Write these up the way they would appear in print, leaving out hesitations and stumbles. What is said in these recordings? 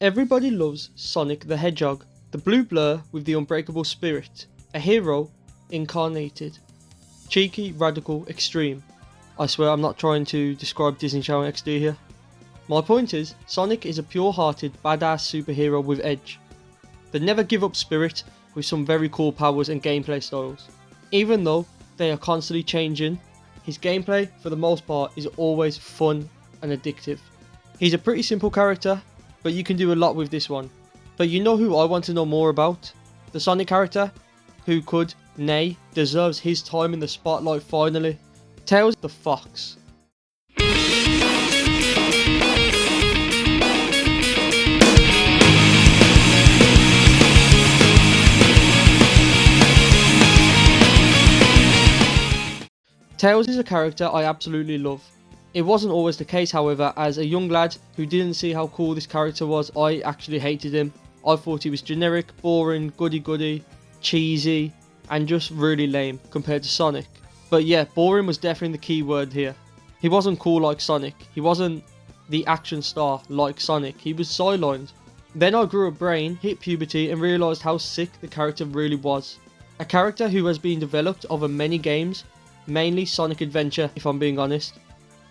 Everybody loves Sonic the Hedgehog, the blue blur with the unbreakable spirit, a hero incarnated. Cheeky, radical, extreme. I swear I'm not trying to describe Disney Channel XD here. My point is, Sonic is a pure-hearted, badass superhero with edge. The never give up spirit with some very cool powers and gameplay styles. Even though they are constantly changing, his gameplay for the most part is always fun and addictive. He's a pretty simple character, but you can do a lot with this one. But you know who I want to know more about? The Sonic character who could, nay, deserves his time in the spotlight finally. Tails the Fox. Tails is a character I absolutely love. It wasn't always the case, however. As a young lad who didn't see how cool this character was, I actually hated him. I thought he was generic, boring, goody-goody, cheesy, and just really lame compared to Sonic. But yeah, boring was definitely the key word here. He wasn't cool like Sonic. He wasn't the action star like Sonic. He was sidelined. Then I grew a brain, hit puberty, and realised how sick the character really was. A character who has been developed over many games, mainly Sonic Adventure if I'm being honest.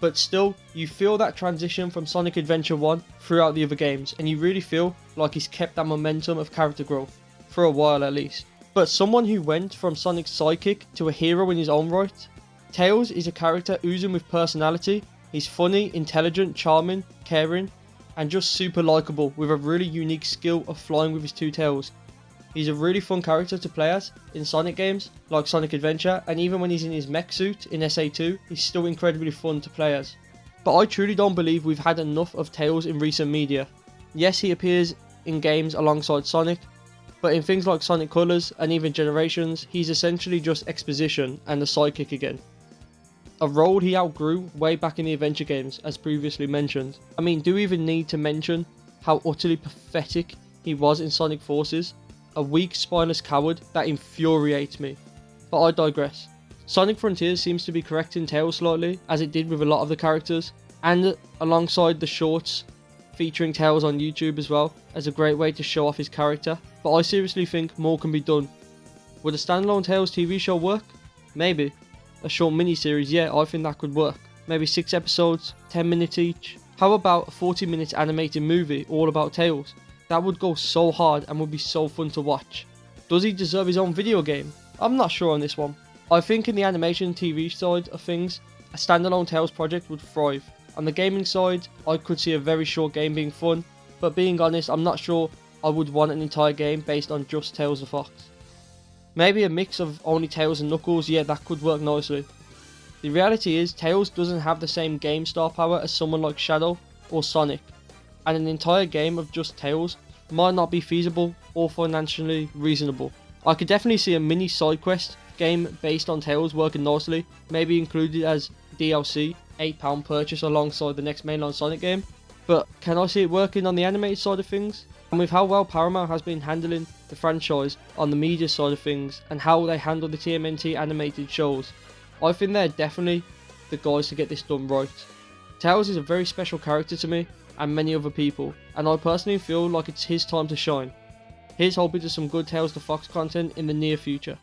But still, you feel that transition from Sonic Adventure 1 throughout the other games, and you really feel like he's kept that momentum of character growth, for a while at least. But someone who went from Sonic's sidekick to a hero in his own right? Tails is a character oozing with personality. He's funny, intelligent, charming, caring, and just super likeable with a really unique skill of flying with his two tails. He's a really fun character to play as in Sonic games, like Sonic Adventure, and even when he's in his mech suit in SA2, he's still incredibly fun to play as. But I truly don't believe we've had enough of Tails in recent media. Yes, he appears in games alongside Sonic, but in things like Sonic Colors and even Generations, he's essentially just exposition and a sidekick again. A role he outgrew way back in the adventure games, as previously mentioned. I mean, do we even need to mention how utterly pathetic he was in Sonic Forces? A weak, spineless coward that infuriates me. But I digress. Sonic Frontiers seems to be correcting Tails slightly, as it did with a lot of the characters, and alongside the shorts featuring Tails on YouTube as well, as a great way to show off his character. But I seriously think more can be done. Would a standalone Tails TV show work? Maybe. A short mini-series, yeah, I think that could work. Maybe 6 episodes, 10 minutes each. How about a 40-minute animated movie all about Tails? That would go so hard and would be so fun to watch. Does he deserve his own video game? I'm not sure on this one. I think in the animation TV side of things, a standalone Tails project would thrive. On the gaming side, I could see a very short game being fun, but being honest, I'm not sure I would want an entire game based on just Tails the Fox. Maybe a mix of only Tails and Knuckles, yeah, that could work nicely. The reality is, Tails doesn't have the same game star power as someone like Shadow or Sonic, and an entire game of just Tails might not be feasible or financially reasonable. I could definitely see a mini side quest game based on Tails working nicely, maybe included as DLC, £8 purchase alongside the next mainline Sonic game. But can I see it working on the animated side of things? And with how well Paramount has been handling the franchise on the media side of things, and how they handle the TMNT animated shows, I think they're definitely the guys to get this done right. Tails is a very special character to me and many other people, and I personally feel like it's his time to shine. Here's hoping to some good Tails the Fox content in the near future.